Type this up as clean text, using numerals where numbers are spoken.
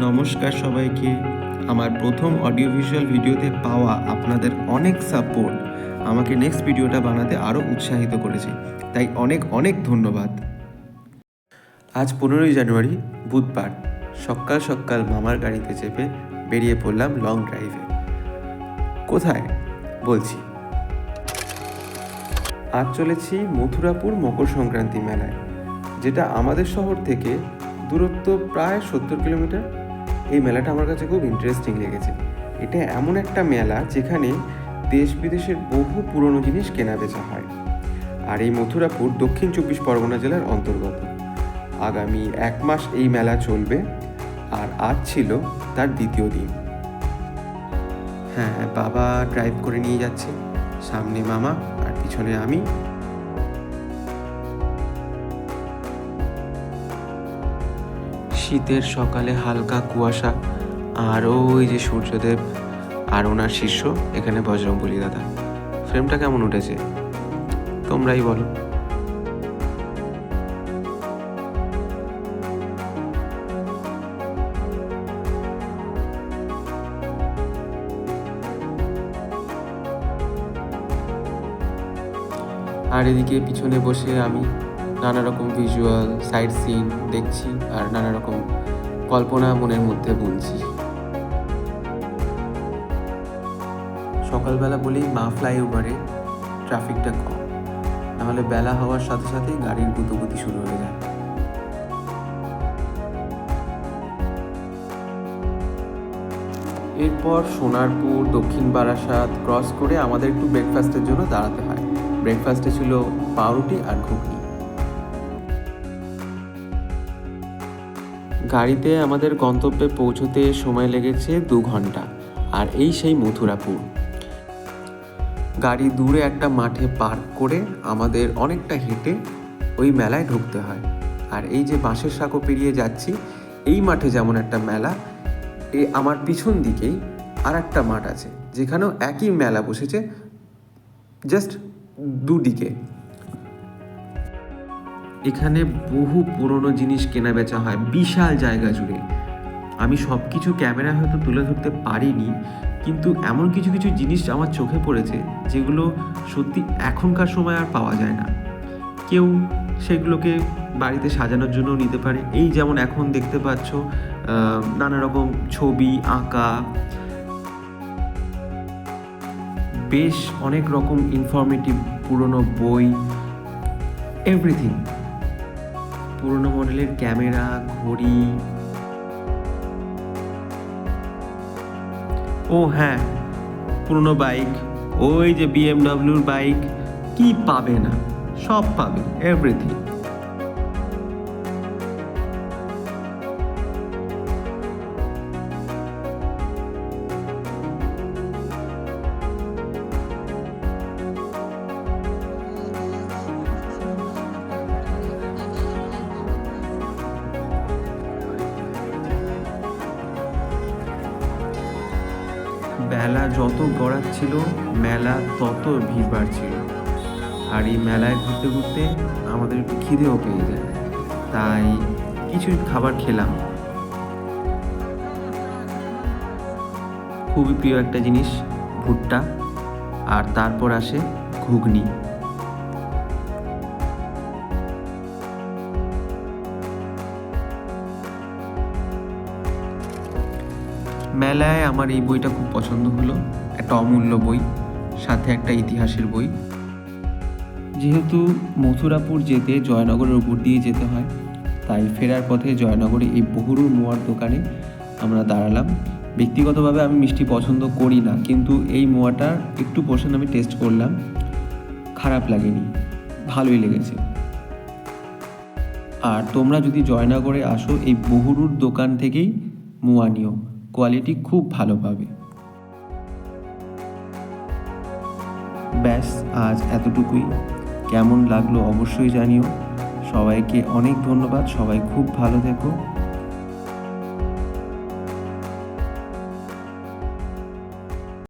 নমস্কার সবাইকে। আমার প্রথম অডিও ভিজুয়াল ভিডিওতে পাওয়া আপনাদের অনেক সাপোর্ট আমাকে নেক্সট ভিডিওটা বানাতে আরও উৎসাহিত করেছে, তাই অনেক অনেক ধন্যবাদ। আজ 15ই জানুয়ারি বুধবার সকাল সকাল মামার গাড়িতে চেপে বেরিয়ে পড়লাম লং ড্রাইভে। কোথায় বলছি, আজ চলেছি মথুরাপুর মকর সংক্রান্তি মেলায়, যেটা আমাদের শহর থেকে দূরত্ব প্রায় 70 কিলোমিটার। এই মেলাটা আমার কাছে খুব ইন্টারেস্টিং লেগেছে। এটা এমন একটা মেলা যেখানে দেশ বিদেশের বহু পুরনো জিনিস কেনা বেচা হয়। আর এই মথুরাপুর দক্ষিণ 24 পরগনা জেলার অন্তর্গত। আগামী 1 মাস এই মেলা চলবে, আর আজ ছিল তার দ্বিতীয় দিন। হ্যাঁ, বাবা ড্রাইভ করে নিয়ে যাচ্ছে, সামনে মামা আর পিছনে আমি। শীতের সকালে হালকা কুয়াশা, আর ওই যে সূর্যদেব আর ওনার শিষ্য এখানে বজরংবলী দাদা। ফ্রেমটা কেমন উঠেছে তোমরাই বলো। আর এদিকে পিছনে বসে আমি নানা রকম ভিজুয়াল সাইট সিন দেখছি আর নানা রকম কল্পনা মনের মধ্যে বুনছি। সকালবেলা বলেই মা ফ্লাইওভারে ট্রাফিকটা কম, নাহলে বেলা হওয়ার সাথে সাথেই গাড়ির গুতোগুতি শুরু হয়ে যায়। এরপর সোনারপুর দক্ষিণ বারাসাত ক্রস করে আমাদের একটু ব্রেকফাস্টের জন্য দাঁড়াতে হয়। ব্রেকফাস্টে ছিল পাউরুটি আর ঘুগনি। গাড়িতে আমাদের গন্তব্যে পৌঁছতে সময় লেগেছে 2 ঘন্টা। আর এই সেই মথুরাপুর। গাড়ি দূরে একটা মাঠে পার্ক করে আমাদের অনেকটা হেঁটে ওই মেলায় ঢুকতে হয়। আর এই যে বাঁশের সাঁকো পেরিয়ে যাচ্ছি, এই মাঠে যেমন একটা মেলা, আমার পিছন দিকেই আর একটা মাঠ আছে যেখানেও একই মেলা বসেছে, জাস্ট দুদিকে। এখানে বহু পুরনো জিনিস কেনা বেচা হয় বিশাল জায়গা জুড়ে। আমি সব কিছু ক্যামেরা হয়তো তুলে ধরতে পারিনি, কিন্তু এমন কিছু কিছু জিনিস আমার চোখে পড়েছে যেগুলো সত্যি এখনকার সময় আর পাওয়া যায় না। কেউ সেগুলোকে বাড়িতে সাজানোর জন্য নিতে পারে। এই যেমন এখন দেখতে পাচ্ছ নানা রকম ছবি আঁকা, বেশ অনেক রকম ইনফরমেটিভ পুরনো বই, এভরিথিং। পুরনো মডেলের ক্যামেরা, ঘড়ি, ও হ্যাঁ, পুরনো বাইক, ওই যে বিএমডব্লিউর বাইক, কি পাবে না, সব পাবে, এভরিথিং। বেলা যত গড়াচ্ছিল মেলা তত ভিড় বাড়ছিল। আর এই মেলায় ঘুরতে ঘুরতে আমাদের একটু খিদেও পেয়ে যায়, তাই কিছু খাবার খেলাম। খুবই প্রিয় একটা জিনিস ভুট্টা, আর তারপর আসে ঘুগনি। মেলায় আমার এই বইটা খুব পছন্দ হলো, একটা অমূল্য বই, সাথে একটা ইতিহাসের বই। যেহেতু মথুরাপুর যেতে জয়নগরের উপর দিয়ে যেতে হয়, তাই ফেরার পথে জয়নগরে এই বহুরূর মোয়ার দোকানে আমরা দাঁড়ালাম। ব্যক্তিগতভাবে আমি মিষ্টি পছন্দ করি না, কিন্তু এই মোয়াটার একটু পোর্শন আমি টেস্ট করলাম, খারাপ লাগেনি, ভালোই লেগেছে। আর তোমরা যদি জয়নগরে আসো, এই বহুরূর দোকান থেকেই মোয়া নিও, কোয়ালিটি খুব ভালো পাবে। ব্যাস, আজ এতটুকুই। কেমন লাগলো অবশ্যই জানিও। সবাইকে অনেক ধন্যবাদ, সবাই খুব ভালো থেকো।